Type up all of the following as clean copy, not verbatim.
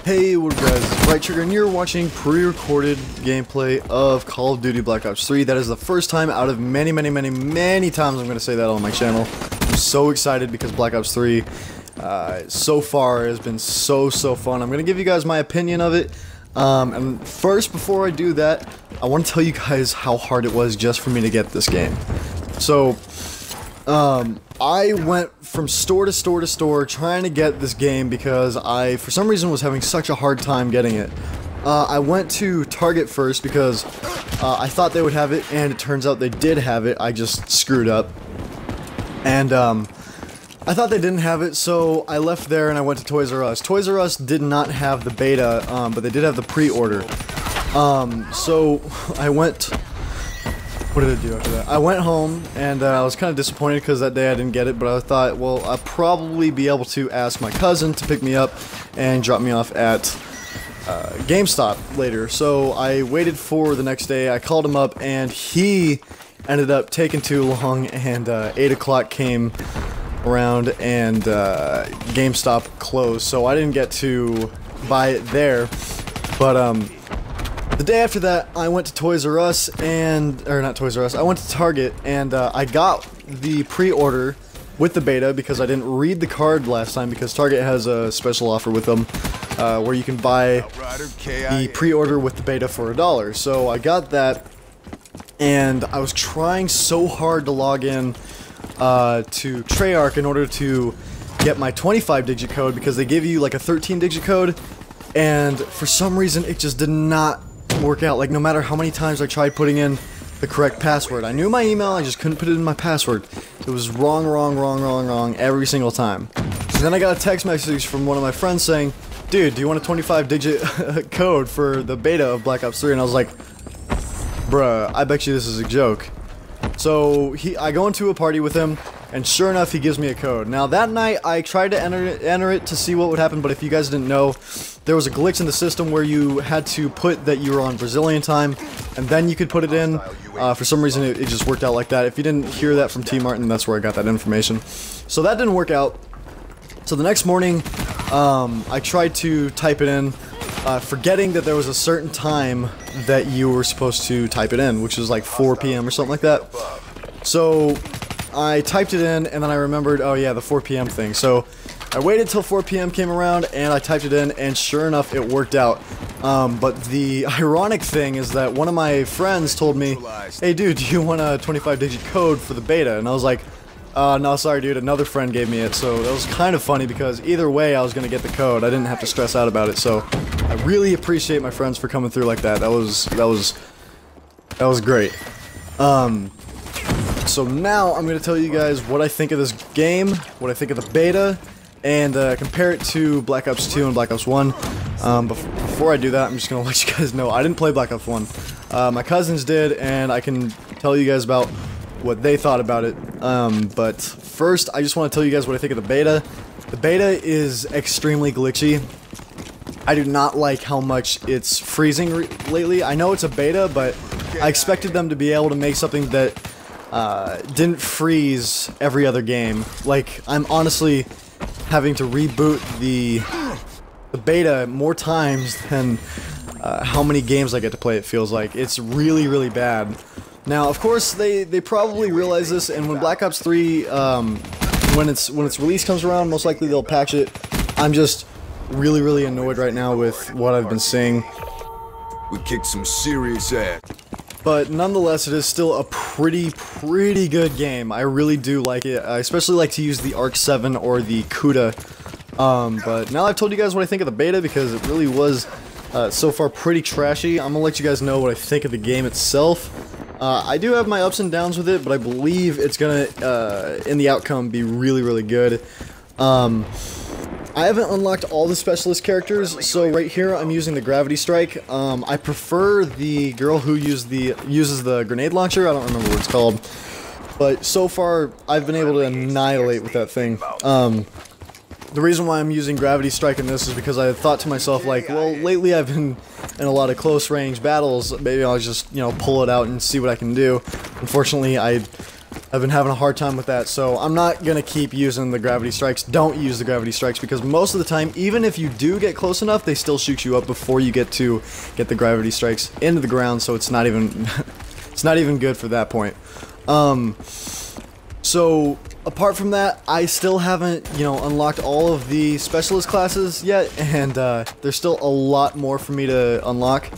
Hey, what up guys, it's Bright Trigger and you're watching pre-recorded gameplay of Call of Duty Black Ops 3. That is the first time out of many times I'm going to say that on my channel. I'm so excited because Black Ops 3 so far has been so fun. I'm going to give you guys my opinion of it. And first, before I do that, I want to tell you guys how hard it was just for me to get this game. So, I went from store to store to store trying to get this game because I, for some reason, was having such a hard time getting it. I went to Target first because I thought they would have it, and it turns out they did have it. I just screwed up. And, I thought they didn't have it, so I left there and I went to Toys R Us. Toys R Us did not have the beta, but they did have the pre-order. So I went... What did I do after that? I went home, and I was kind of disappointed because that day I didn't get it, but I thought, well, I'll probably be able to ask my cousin to pick me up and drop me off at GameStop later. So I waited for the next day, I called him up, and he ended up taking too long, and 8 o'clock came around, and GameStop closed, so I didn't get to buy it there, but, the day after that, I went to Toys R Us or not Toys R Us, I went to Target and I got the pre-order with the beta because I didn't read the card last time because Target has a special offer with them where you can buy the pre-order with the beta for $1. So I got that and I was trying so hard to log in to Treyarch in order to get my 25-digit code because they give you like a 13-digit code, and for some reason it just did not work out. Like, no matter how many times I tried putting in the correct password. I knew my email, I just couldn't put it in my password. It was wrong every single time. So then I got a text message from one of my friends saying, dude, do you want a 25-digit code for the beta of Black Ops 3? And I was like, bruh, I bet you this is a joke. So I go into a party with him, and sure enough, he gives me a code. Now, that night, I tried to enter it to see what would happen, but if you guys didn't know, there was a glitch in the system where you had to put that you were on Brazilian time, and then you could put it in. For some reason, it just worked out like that. If you didn't hear that from T. Martin, that's where I got that information. So that didn't work out. So the next morning, I tried to type it in, forgetting that there was a certain time that you were supposed to type it in, which was like 4 p.m. or something like that. So I typed it in, and then I remembered, oh yeah, the 4 p.m. thing. So I waited till 4 p.m. came around, and I typed it in, and sure enough, it worked out. But the ironic thing is that one of my friends told me, hey dude, do you want a 25-digit code for the beta? And I was like, no, sorry dude, another friend gave me it. So that was kind of funny because either way I was going to get the code. I didn't have to stress out about it, so I really appreciate my friends for coming through like that. That was great. So now I'm going to tell you guys what I think of this game, what I think of the beta, and compare it to Black Ops 2 and Black Ops 1. Before I do that, I'm just going to let you guys know, I didn't play Black Ops 1. My cousins did, and I can tell you guys about what they thought about it. But first, I just want to tell you guys what I think of the beta. The beta is extremely glitchy. I do not like how much it's freezing lately. I know it's a beta, but I expected them to be able to make something that didn't freeze every other game. Like, I'm honestly having to reboot the beta more times than how many games I get to play, it feels like. It's really bad. Now, of course, they probably realize this, and when Black Ops 3, when its release comes around, most likely they'll patch it. I'm just really annoyed right now with what I've been seeing. We kicked some serious ass. But nonetheless, it is still a pretty good game. I really do like it. I especially like to use the Arc 7 or the Kuda. But now I've told you guys what I think of the beta because it really was so far pretty trashy. I'm gonna let you guys know what I think of the game itself. I do have my ups and downs with it, but I believe it's gonna, in the outcome, be really good. I haven't unlocked all the specialist characters, so right here I'm using the Gravity Strike. I prefer the girl who uses the grenade launcher. I don't remember what it's called, but so far I've been able to annihilate with that thing. The reason why I'm using Gravity Strike in this is because I thought to myself, like, well, lately I've been in a lot of close range battles, maybe I'll just, you know, pull it out and see what I can do. Unfortunately, I I've been having a hard time with that, so I'm not gonna keep using the gravity strikes. Don't use the gravity strikes, because most of the time, even if you do get close enough, they still shoot you up before you get the gravity strikes into the ground, so it's not even it's not even good for that point. So apart from that, I still haven't, you know, unlocked all of the specialist classes yet, and there's still a lot more for me to unlock.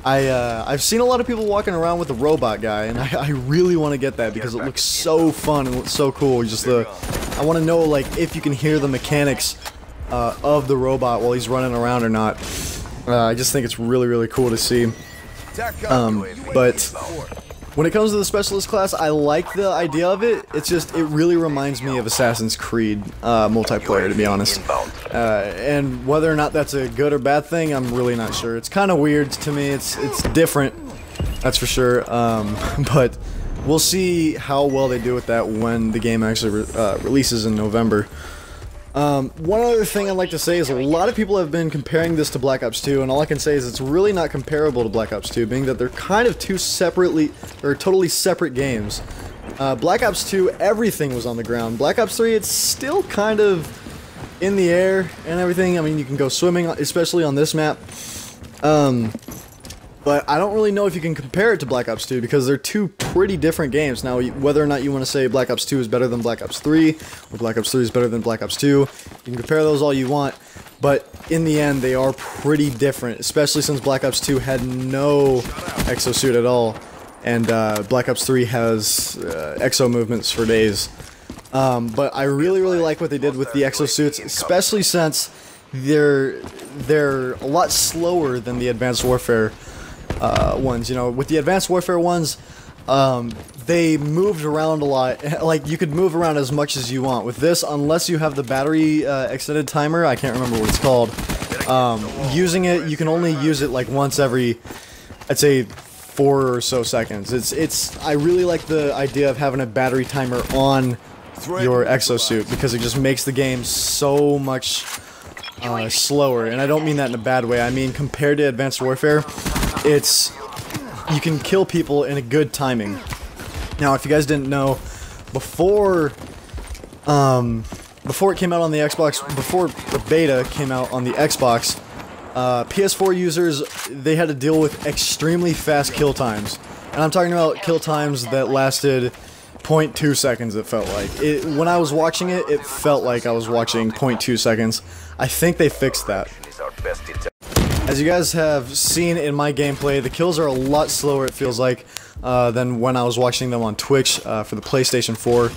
I've seen a lot of people walking around with the robot guy, and I really want to get that because it looks so fun and looks so cool. Just I want to know, like, if you can hear the mechanics of the robot while he's running around or not. I just think it's really, really cool to see. But when it comes to the specialist class, I like the idea of it. It's just, it really reminds me of Assassin's Creed multiplayer, to be honest. And whether or not that's a good or bad thing, I'm really not sure. It's kind of weird to me. It's different, that's for sure. But we'll see how well they do with that when the game actually releases in November. One other thing I'd like to say is a lot of people have been comparing this to Black Ops 2, and all I can say is it's really not comparable to Black Ops 2, being that they're kind of two totally separate games. Black Ops 2, everything was on the ground. Black Ops 3, it's still kind of in the air and everything. I mean, you can go swimming, especially on this map. But I don't really know if you can compare it to Black Ops 2 because they're two pretty different games. Now, whether or not you want to say Black Ops 2 is better than Black Ops 3, or Black Ops 3 is better than Black Ops 2, you can compare those all you want, but in the end, they are pretty different, especially since Black Ops 2 had no exosuit at all, and Black Ops 3 has exo movements for days. But I really, really like what they did with the exosuits, especially since they're a lot slower than the Advanced Warfare ones. You know, with the Advanced Warfare ones, they moved around a lot. Like, you could move around as much as you want. With this, unless you have the battery extended timer, I can't remember what it's called, using it, you can only use it like once every, I'd say, 4 or so seconds. I really like the idea of having a battery timer on your exosuit because it just makes the game so much slower, and I don't mean that in a bad way. I mean, compared to Advanced Warfare, you can kill people in a good timing. Now, if you guys didn't know, before it came out on the Xbox, before the beta came out on the Xbox, PS4 users, they had to deal with extremely fast kill times. And I'm talking about kill times that lasted 0.2 seconds, it felt like. When I was watching it, it felt like I was watching 0.2 seconds. I think they fixed that. As you guys have seen in my gameplay, the kills are a lot slower, it feels like, than when I was watching them on Twitch for the PlayStation 4.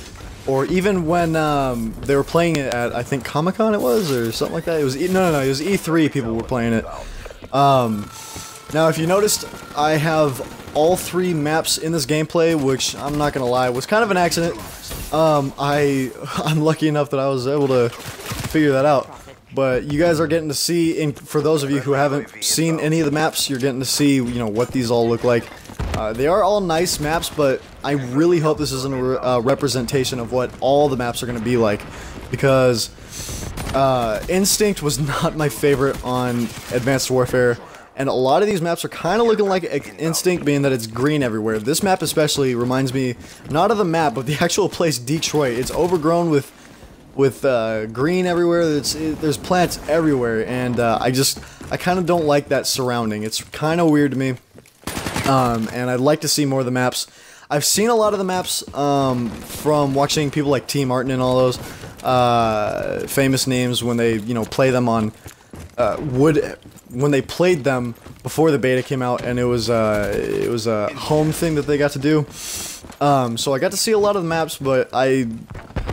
Or even when they were playing it at, I think, Comic-Con it was, or something like that. It was no, it was E3 people were playing it. Now, if you noticed, I have all 3 maps in this gameplay, which, I'm not gonna lie, was kind of an accident. I'm lucky enough that I was able to figure that out. But you guys are getting to see, for those of you who haven't seen any of the maps, you're getting to see, you know, what these all look like. They are all nice maps, but I really hope this isn't a representation of what all the maps are going to be like, because Instinct was not my favorite on Advanced Warfare, and a lot of these maps are kind of looking like Instinct, being that it's green everywhere. This map especially reminds me, not of the map, but the actual place Detroit. It's overgrown with green everywhere. There's plants everywhere, and I kind of don't like that surrounding. It's kind of weird to me, and I'd like to see more of the maps. I've seen a lot of the maps from watching people like T. Martin and all those famous names when they, you know, play them on when they played them before the beta came out, and it was a home thing that they got to do. So I got to see a lot of the maps, but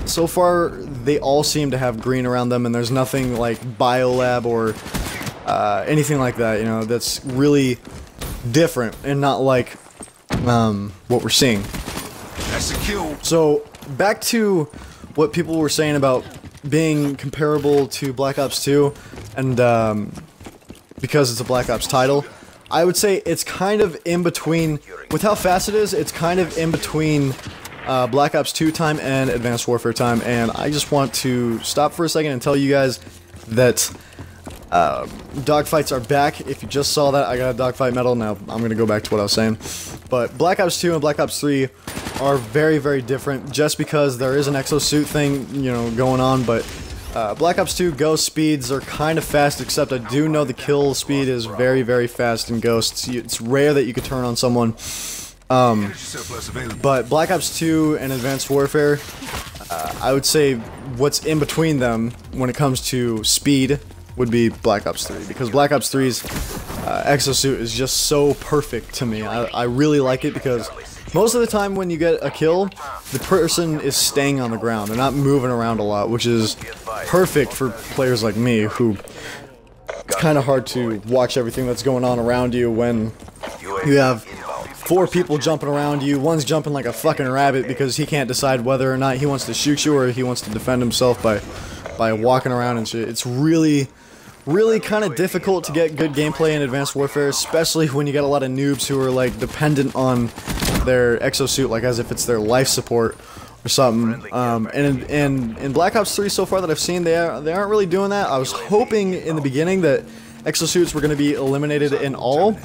so far, they all seem to have green around them, and there's nothing like Biolab or anything like that, you know, that's really different and not like what we're seeing. That's a kill. So, back to what people were saying about being comparable to Black Ops 2, and because it's a Black Ops title, I would say it's kind of in between. With how fast it is, it's kind of in between Black Ops 2 time and Advanced Warfare time, and I just want to stop for a second and tell you guys that dogfights are back. If you just saw that, I got a dogfight medal. Now I'm gonna go back to what I was saying. But Black Ops 2 and Black Ops 3 are very, very different just because there is an exosuit thing, you know, going on, but Black Ops 2 Ghost speeds are kind of fast, except I do know the kill speed is very, very fast in Ghosts. It's rare that you could turn on someone. But Black Ops 2 and Advanced Warfare, I would say what's in between them when it comes to speed would be Black Ops 3, because Black Ops 3's exosuit is just so perfect to me. I really like it because most of the time when you get a kill, the person is staying on the ground. They're not moving around a lot, which is perfect for players like me, who it's kind of hard to watch everything that's going on around you when you have 4 people jumping around you. One's jumping like a fucking rabbit because he can't decide whether or not he wants to shoot you or he wants to defend himself by walking around and shit. It's really kind of difficult to get good gameplay in Advanced Warfare, especially when you got a lot of noobs who are like dependent on their exosuit like as if it's their life support or something. And in Black Ops 3 so far that I've seen, they aren't really doing that. I was hoping in the beginning that exosuits were going to be eliminated in all,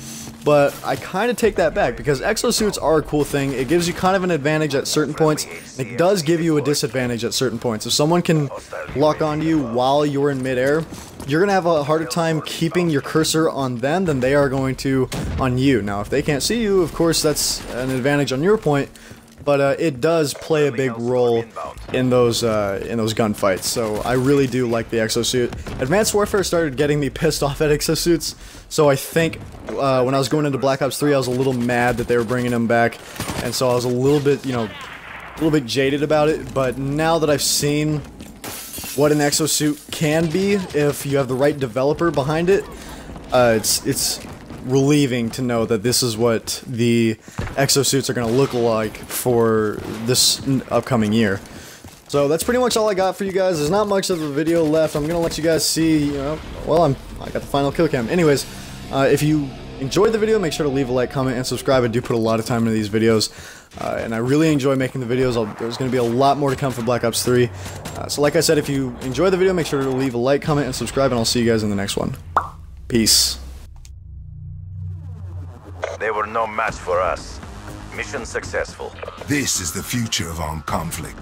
but I kind of take that back because exosuits are a cool thing. It gives you kind of an advantage at certain points. It does give you a disadvantage at certain points. If someone can lock onto you while you're in midair, you're going to have a harder time keeping your cursor on them than they are going to on you. Now, if they can't see you, of course, that's an advantage on your point, but it does play a big role in those gunfights, so I really do like the exosuit. Advanced Warfare started getting me pissed off at exosuits, so I think when I was going into Black Ops 3, I was a little mad that they were bringing them back, and so I was a little bit, you know, a little bit jaded about it, but now that I've seen what an exosuit can be if you have the right developer behind it, it's relieving to know that this is what the exosuits are going to look like for this upcoming year. So that's pretty much all I got for you guys. There's not much of the video left. I'm going to let you guys see, you know, well, I got the final kill cam. Anyways, if you enjoyed the video, make sure to leave a like, comment, and subscribe. I do put a lot of time into these videos, and I really enjoy making the videos. There's going to be a lot more to come for Black Ops 3. So like I said, if you enjoy the video, make sure to leave a like, comment, and subscribe, and I'll see you guys in the next one. Peace. They were no match for us. Mission successful. This is the future of armed conflict.